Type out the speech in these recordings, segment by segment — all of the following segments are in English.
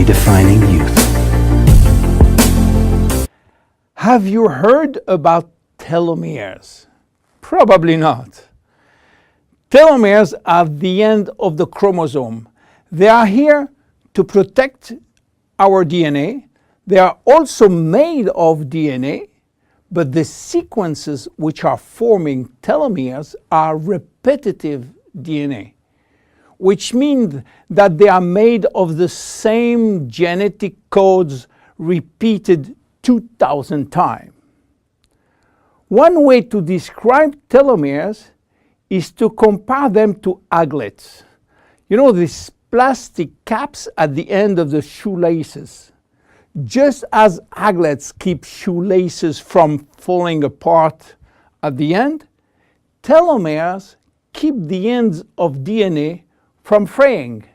redefining youth. Have you heard about telomeres? Probably not. Telomeres are the end of the chromosome. They are here to protect our DNA. They are also made of DNA, but the sequences which are forming telomeres are repetitive DNA, which means that they are made of the same genetic codes repeated 2,000 times. One way to describe telomeres is to compare them to aglets. You know, these plastic caps at the end of the shoelaces. Just as aglets keep shoelaces from falling apart at the end, telomeres keep the ends of DNA from fraying.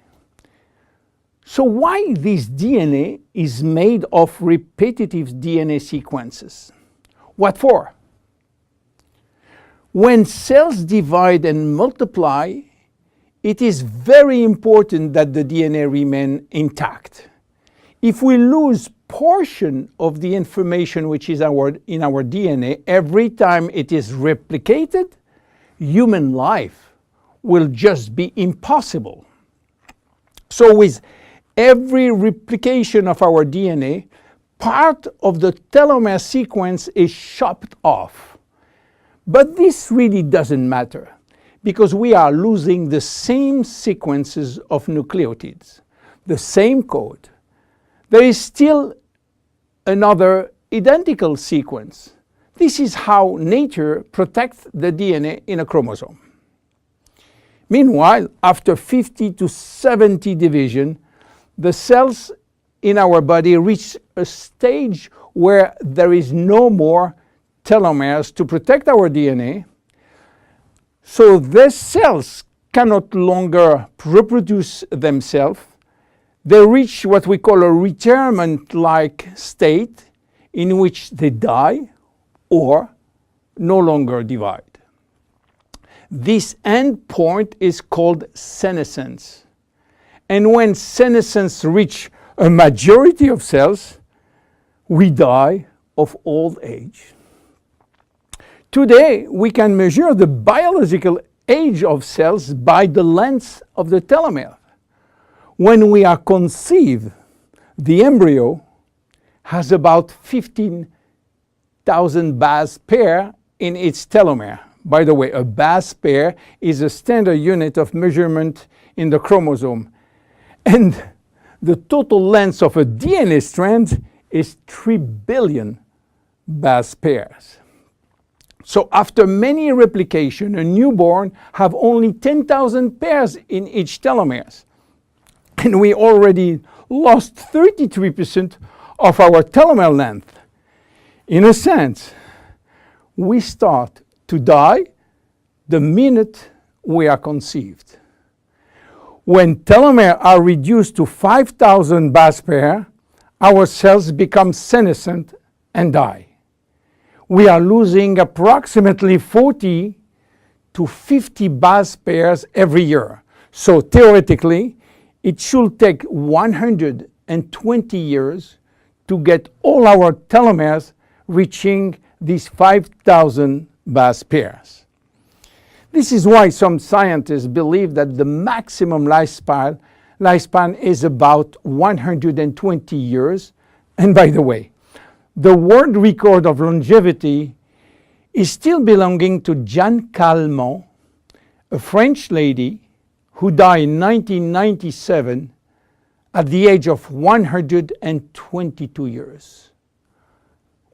So why this DNA is made of repetitive DNA sequences? What for? When cells divide and multiply, it is very important that the DNA remain intact. If we lose portion of the information which is in our DNA every time it is replicated, human life will just be impossible. So with every replication of our DNA, part of the telomere sequence is chopped off. But this really doesn't matter, because we are losing the same sequences of nucleotides, the same code. There is still another identical sequence. This is how nature protects the DNA in a chromosome. Meanwhile, after 50 to 70 division, the cells in our body reach a stage where there is no more telomeres to protect our DNA. So these cells cannot longer reproduce themselves. They reach what we call a retirement-like state in which they die or no longer divide. This end point is called senescence. And when senescence reaches a majority of cells, we die of old age. Today, we can measure the biological age of cells by the length of the telomere. When we are conceived, the embryo has about 15,000 base pair in its telomere. By the way, a base pair is a standard unit of measurement in the chromosome. And the total length of a DNA strand is 3 billion base pairs. So after many replications, a newborn have only 10,000 pairs in each telomeres. And we already lost 33% of our telomere length. In a sense, we start to die the minute we are conceived. When telomeres are reduced to 5,000 base pairs, our cells become senescent and die. We are losing approximately 40 to 50 base pairs every year. So theoretically, it should take 120 years to get all our telomeres reaching these 5,000 base pairs. This is why some scientists believe that the maximum lifespan is about 120 years. And by the way, the world record of longevity is still belonging to Jeanne Calment, a French lady who died in 1997 at the age of 122 years.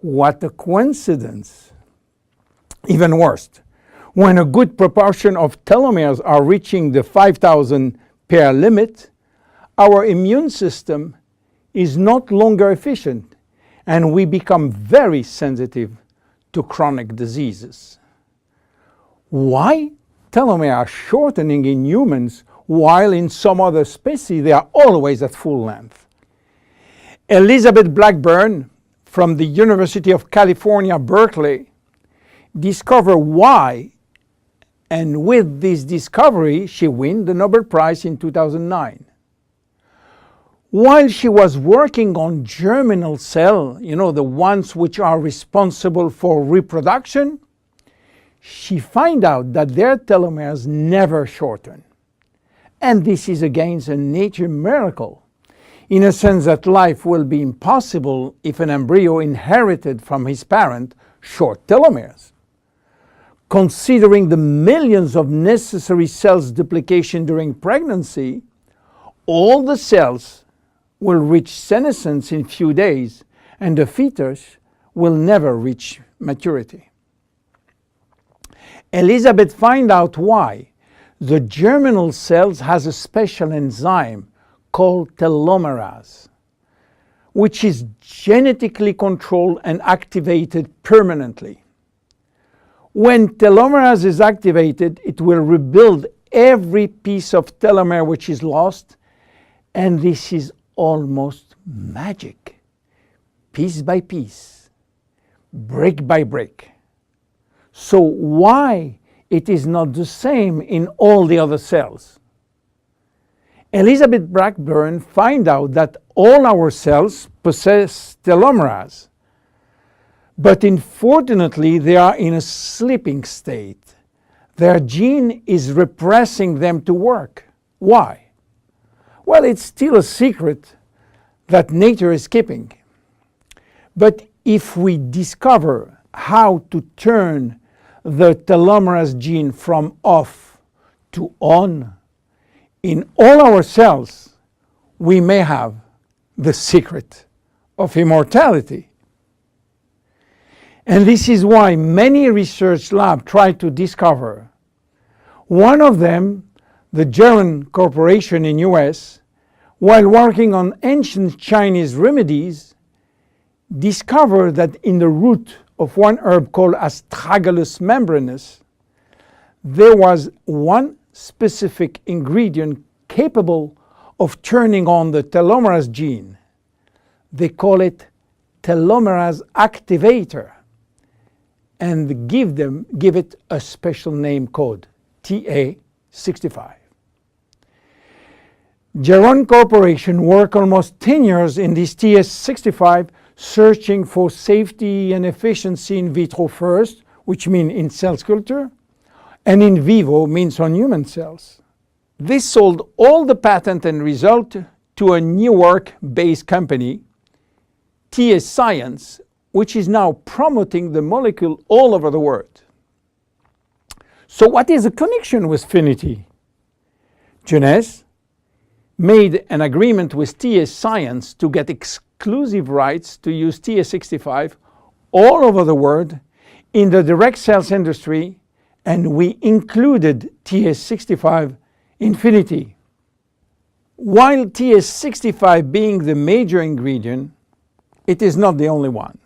What a coincidence! Even worse, when a good proportion of telomeres are reaching the 5,000 pair limit, our immune system is not longer efficient, and we become very sensitive to chronic diseases. Why telomeres are shortening in humans while in some other species they are always at full length? Elizabeth Blackburn from the University of California, Berkeley, discovered why, and with this discovery she won the Nobel Prize in 2009. While she was working on germinal cells, the ones which are responsible for reproduction, she found out that their telomeres never shorten. And this is again a nature miracle, in a sense that life will be impossible if an embryo inherited from his parent short telomeres. Considering the millions of necessary cells duplication during pregnancy, all the cells will reach senescence in few days, and the fetus will never reach maturity. Elizabeth found out why. The germinal cells has a special enzyme called telomerase, which is genetically controlled and activated permanently. When telomerase is activated, it will rebuild every piece of telomere which is lost, and this is almost magic. Piece by piece, brick by brick. So why it is not the same in all the other cells? Elizabeth Blackburn found out that all our cells possess telomerase, but unfortunately they are in a sleeping state. Their gene is repressing them to work. Why? Well, it's still a secret that nature is keeping. But if we discover how to turn the telomerase gene from off to on in all our cells, we may have the secret of immortality. And this is why many research labs try to discover. One of them, the Jeunesse Corporation in US, while working on ancient Chinese remedies, discovered that in the root of one herb called Astragalus membranus, there was one specific ingredient capable of turning on the telomerase gene. They call it telomerase activator, and give it a special name code, TA65. Jeunesse Corporation worked almost 10 years in this TA65, searching for safety and efficiency in vitro first, which means in cell culture, and in vivo means on human cells. This sold all the patent and result to a New York-based company, TA Science, which is now promoting the molecule all over the world. So what is the connection with FINITI? Jeunesse made an agreement with TA Science to get exclusive rights to use TA65 all over the world in the direct cells industry, and we included TA65 in FINITI. While TA65 being the major ingredient, it is not the only one.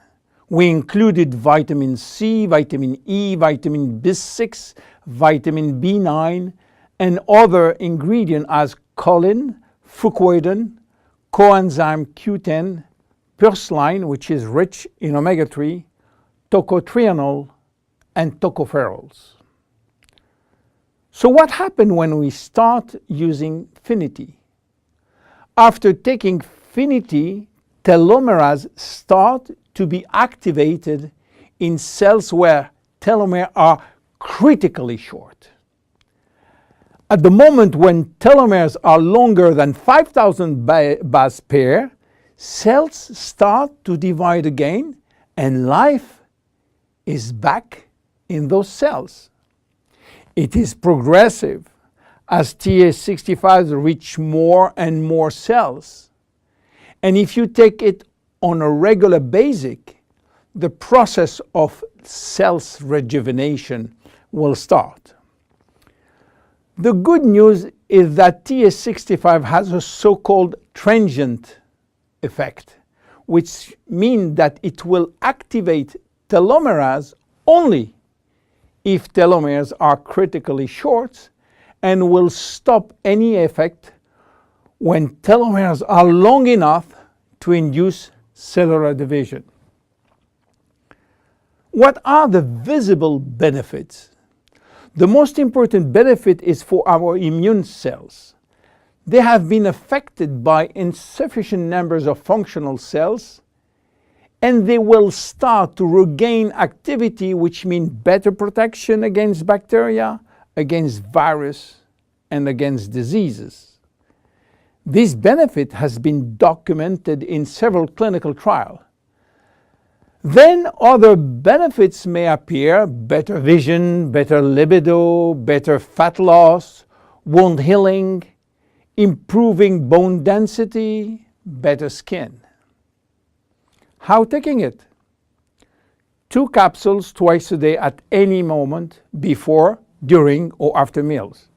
We included vitamin C, vitamin E, vitamin B6, vitamin B9, and other ingredients as choline, fucoidan, coenzyme Q10, purslane, which is rich in omega-3, tocotrienol, and tocopherols. So what happened when we start using FINITI? After taking FINITI, telomerase start to be activated in cells where telomeres are critically short. At the moment when telomeres are longer than 5,000 base pair, cells start to divide again, and life is back in those cells. It is progressive as TA65 reach more and more cells. And if you take it on a regular basis, the process of cells rejuvenation will start. The good news is that TA65 has a so-called transient effect, which means that it will activate telomerase only if telomeres are critically short, and will stop any effect when telomeres are long enough to induce cellular division. What are the visible benefits? The most important benefit is for our immune cells. they have been affected by insufficient numbers of functional cells, and they will start to regain activity, which means better protection against bacteria, against virus, and against diseases. This benefit has been documented in several clinical trials. Then other benefits may appear: better vision, better libido, better fat loss, wound healing, improving bone density, better skin. How taking it? 2 capsules twice a day at any moment, before, during, or after meals.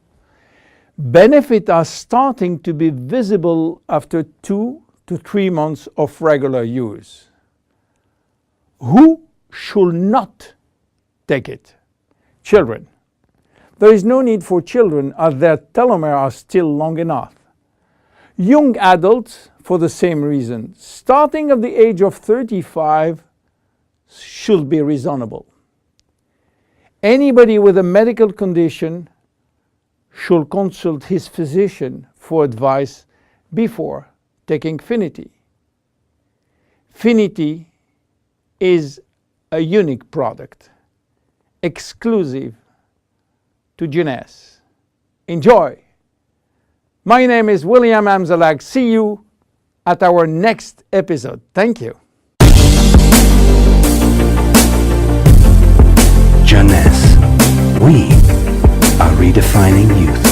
Benefits are starting to be visible after 2 to 3 months of regular use. Who should not take it? Children. There is no need for children, as their telomeres are still long enough. Young adults, for the same reason, starting at the age of 35, should be reasonable. Anybody with a medical condition should consult his physician for advice before taking FINITI. FINITI is a unique product, exclusive to Jeunesse. Enjoy! My name is William Amzalag. See you at our next episode. Thank you. Jeunesse. We are redefining youth.